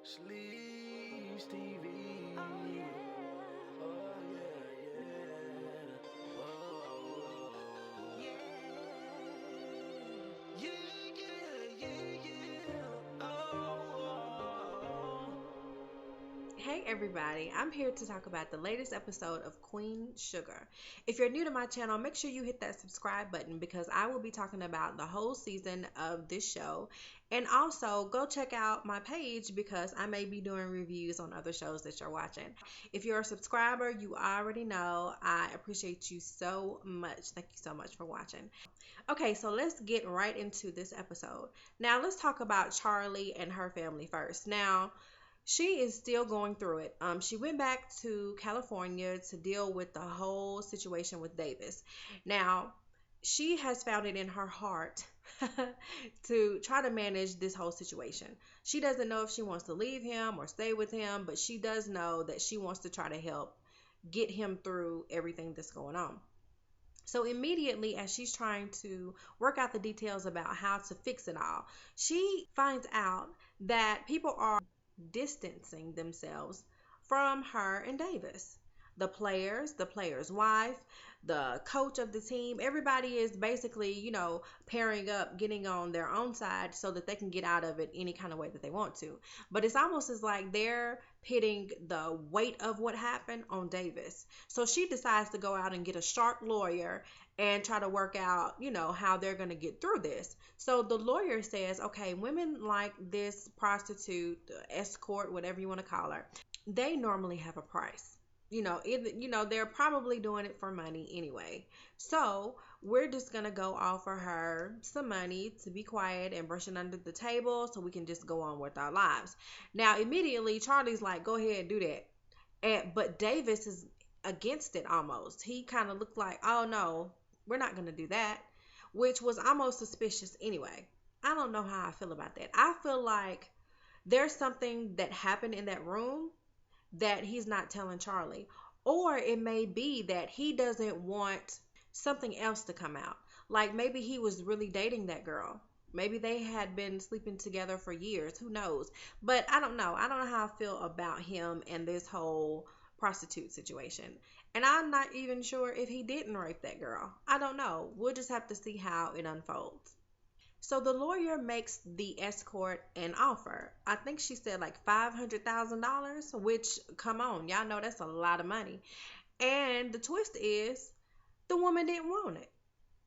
Sleeves TV. Oh yeah. Oh yeah, yeah. Whoa. Yeah. Yeah, yeah, yeah, yeah. Oh. Hey everybody, I'm here to talk about the latest episode of Queen Sugar. If you're new to my channel, make sure you hit that subscribe button because I will be talking about the whole season of this show. And also go check out my page because I may be doing reviews on other shows that you're watching. If you're a subscriber, you already know I appreciate you so much. Thank you so much for watching. Okay, so let's get right into this episode. Now, let's talk about Charlie and her family first. Now, she is still going through it. She went back to California to deal with the whole situation with Davis. Now, she has found it in her heart to try to manage this whole situation. She doesn't know if she wants to leave him or stay with him, but she does know that she wants to try to help get him through everything that's going on. So immediately, as she's trying to work out the details about how to fix it all, she finds out that people are distancing themselves from her and Davis. The player's wife, the coach of the team, everybody is basically, pairing up, getting on their own side so that they can get out of it any kind of way that they want to. But it's almost as like they're pitting the weight of what happened on Davis. So she decides to go out and get a sharp lawyer and try to work out, how they're going to get through this. So the lawyer says, okay, women like this prostitute, escort, whatever you want to call her, they normally have a price. They're probably doing it for money anyway. So we're just gonna go offer her some money to be quiet and brush it under the table so we can just go on with our lives. Now immediately Charlie's like, go ahead and do that. But Davis is against it almost. He kind of looked like, oh no, we're not gonna do that, which was almost suspicious anyway. I don't know how I feel about that. I feel like there's something that happened in that room that he's not telling Charlie. Or it may be that he doesn't want something else to come out. Like maybe he was really dating that girl. Maybe they had been sleeping together for years. Who knows? But I don't know. I don't know how I feel about him and this whole prostitute situation. And I'm not even sure if he didn't rape that girl. I don't know. We'll just have to see how it unfolds. So the lawyer makes the escort an offer. I think she said like $500,000, which, come on, y'all know that's a lot of money. And the twist is the woman didn't want it.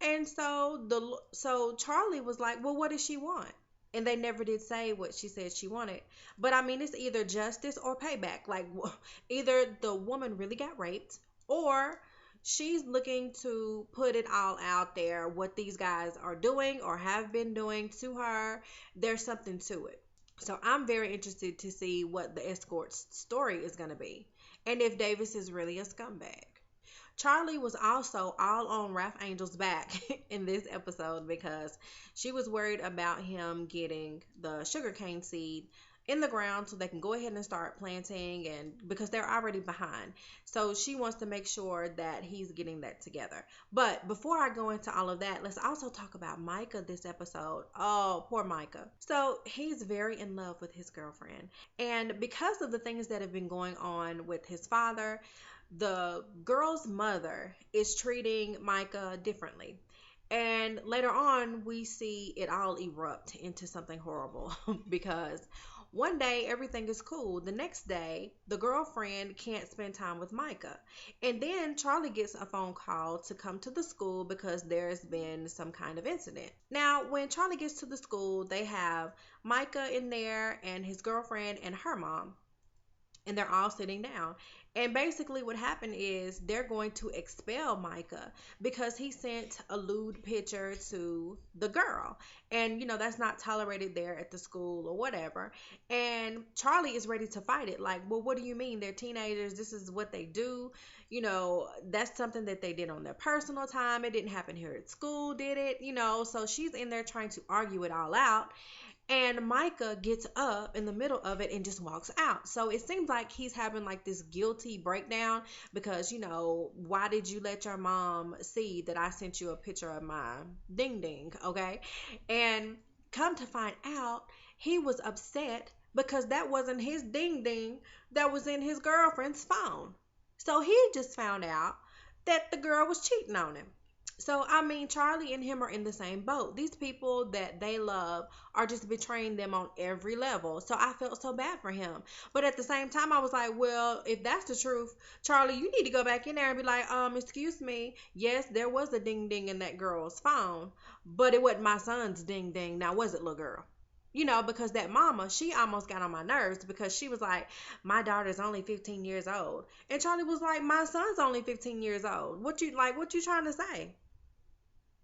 And so Charlie was like, "Well, what does she want?" And they never did say what she said she wanted. But I mean, it's either justice or payback. Like either the woman really got raped or she's looking to put it all out there what these guys are doing or have been doing to her. There's something to it. So I'm very interested to see what the escort's story is going to be and if Davis is really a scumbag. Charlie was also all on Ralph Angel's back in this episode because she was worried about him getting the sugarcane seed in the ground so they can go ahead and start planting, and because they're already behind. So she wants to make sure that he's getting that together. But before I go into all of that, let's also talk about Micah this episode. Oh, poor Micah. So he's very in love with his girlfriend. And because of the things that have been going on with his father, the girl's mother is treating Micah differently. And later on, we see it all erupt into something horrible because one day everything is cool. The next day, the girlfriend can't spend time with Micah. And then Charlie gets a phone call to come to the school because there's been some kind of incident. Now, when Charlie gets to the school, they have Micah in there and his girlfriend and her mom, and they're all sitting down. And basically, what happened is they're going to expel Micah because he sent a lewd picture to the girl. And, that's not tolerated there at the school or whatever. And Charlie is ready to fight it. Like, well, what do you mean? They're teenagers. This is what they do. That's something that they did on their personal time. It didn't happen here at school, did it? So she's in there trying to argue it all out. And Micah gets up in the middle of it and just walks out. So it seems like he's having like this guilty breakdown because, why did you let your mom see that I sent you a picture of my ding ding? Okay. And come to find out, he was upset because that wasn't his ding ding, that was in his girlfriend's phone. So he just found out that the girl was cheating on him. So, I mean, Charlie and him are in the same boat. These people that they love are just betraying them on every level. So, I felt so bad for him. But at the same time, I was like, well, if that's the truth, Charlie, you need to go back in there and be like, excuse me. Yes, there was a ding ding in that girl's phone, but it wasn't my son's ding ding. Now, was it, little girl? Because that mama, she almost got on my nerves because she was like, my daughter's only 15 years old. And Charlie was like, my son's only 15 years old. What you trying to say?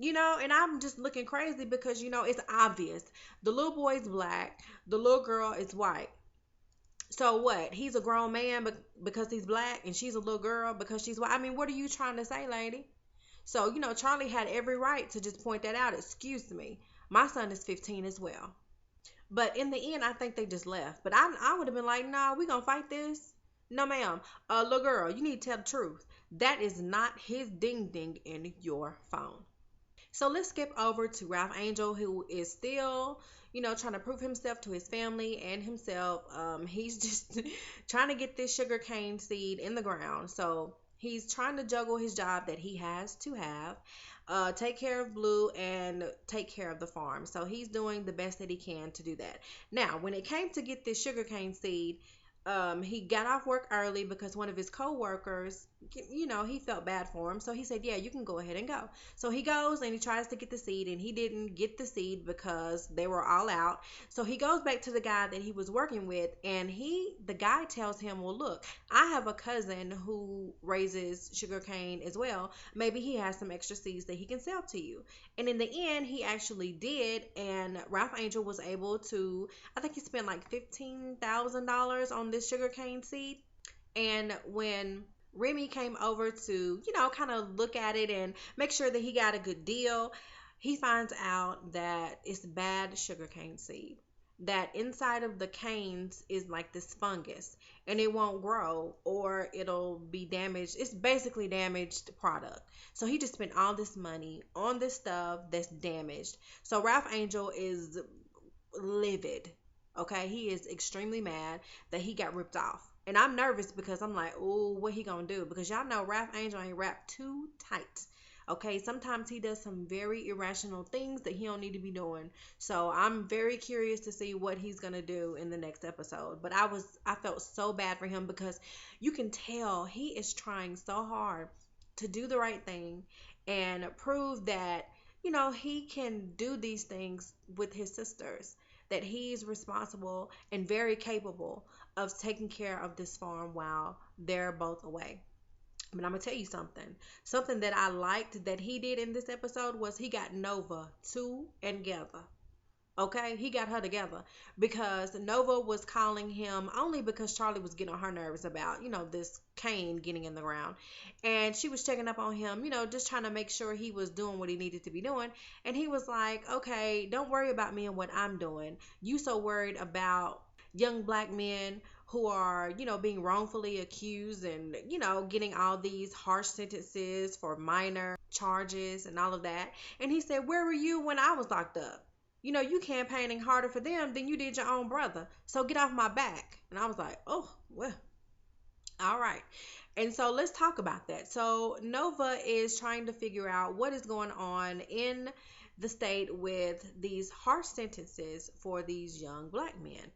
And I'm just looking crazy because it's obvious. The little boy's black, the little girl is white. So what? He's a grown man because he's black and she's a little girl because she's white. I mean, what are you trying to say, lady? So, Charlie had every right to just point that out. Excuse me. My son is 15 as well. But in the end, I think they just left. But I would have been like, nah, we gonna fight this. No, ma'am. Little girl, you need to tell the truth. That is not his ding ding in your phone. So let's skip over to Ralph Angel, who is still, trying to prove himself to his family and himself. He's just trying to get this sugar cane seed in the ground. So he's trying to juggle his job that he has to have, take care of Blue and take care of the farm. So he's doing the best that he can to do that. Now, when it came to get this sugar cane seed, he got off work early because one of his co-workers, he felt bad for him. So he said, yeah, you can go ahead and go. So he goes and he tries to get the seed, and he didn't get the seed because they were all out. So he goes back to the guy that he was working with, and the guy tells him, well, look, I have a cousin who raises sugarcane as well. Maybe he has some extra seeds that he can sell to you. And in the end, he actually did, and Ralph Angel was able to, I think he spent like $15,000 on this sugarcane seed. And when Remy came over to, kind of look at it and make sure that he got a good deal, he finds out that it's bad sugarcane seed. That inside of the canes is like this fungus and it won't grow or it'll be damaged. It's basically damaged product. So he just spent all this money on this stuff that's damaged. So Ralph Angel is livid. Okay, he is extremely mad that he got ripped off. And I'm nervous because I'm like, oh, what he gonna do? Because y'all know Ralph Angel ain't wrapped too tight. Okay, sometimes he does some very irrational things that he don't need to be doing. So I'm very curious to see what he's gonna do in the next episode. But I felt so bad for him because you can tell he is trying so hard to do the right thing and prove that he can do these things with his sisters, that he's responsible and very capable of taking care of this farm while they're both away. But I'm gonna tell you something. Something that I liked that he did in this episode was he got Nova together. Okay, he got her together because Nova was calling him only because Charlie was getting on her nerves about, this cane getting in the ground. And she was checking up on him, just trying to make sure he was doing what he needed to be doing. And he was like, okay, don't worry about me and what I'm doing. You so worried about young black men who are, being wrongfully accused and, getting all these harsh sentences for minor charges and all of that. And he said, where were you when I was locked up? You campaigning harder for them than you did your own brother. So get off my back. And I was like, oh, well, all right. And so let's talk about that. So Nova is trying to figure out what is going on in the state with these harsh sentences for these young black men.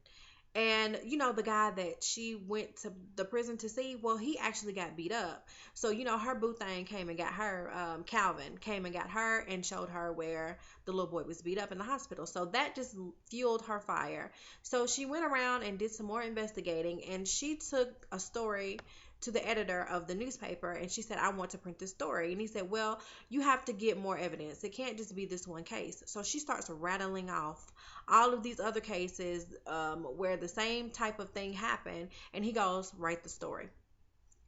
And the guy that she went to the prison to see, well, he actually got beat up. So her boo thing came and got her. Calvin came and got her and showed her where the little boy was beat up in the hospital. So that just fueled her fire. So she went around and did some more investigating, and she took a story to the editor of the newspaper, and she said, I want to print this story. And he said, well, you have to get more evidence. It can't just be this one case. So she starts rattling off all of these other cases where the same type of thing happened, and he goes, write the story.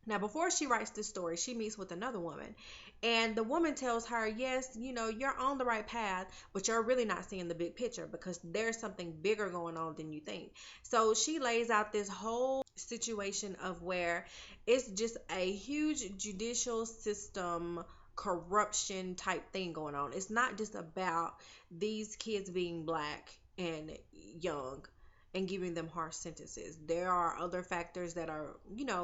Now, before she writes this story, she meets with another woman, and the woman tells her, yes, you're on the right path, but you're really not seeing the big picture because there's something bigger going on than you think. So she lays out this whole situation of where it's just a huge judicial system corruption type thing going on. It's not just about these kids being black and young. and giving them harsh sentences. There are other factors that are,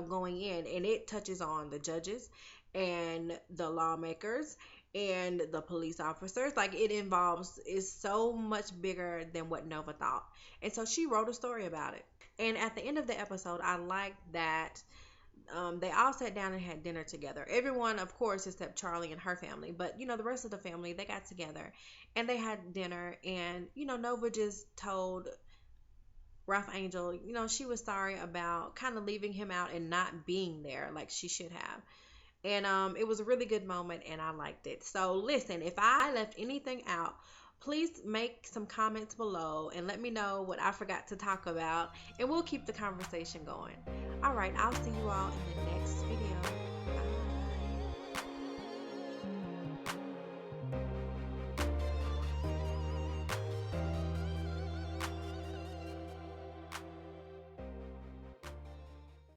going in, and it touches on the judges and the lawmakers and the police officers. Like, it involves, is so much bigger than what Nova thought. And so she wrote a story about it. And at the end of the episode, I liked that they all sat down and had dinner together. Everyone, of course, except Charlie and her family, but the rest of the family, they got together and they had dinner. And Nova just told Ralph Angel, she was sorry about kind of leaving him out and not being there like she should have. And it was a really good moment and I liked it. So listen, if I left anything out, please make some comments below and let me know what I forgot to talk about, and we'll keep the conversation going. All right, I'll see you all in the next video.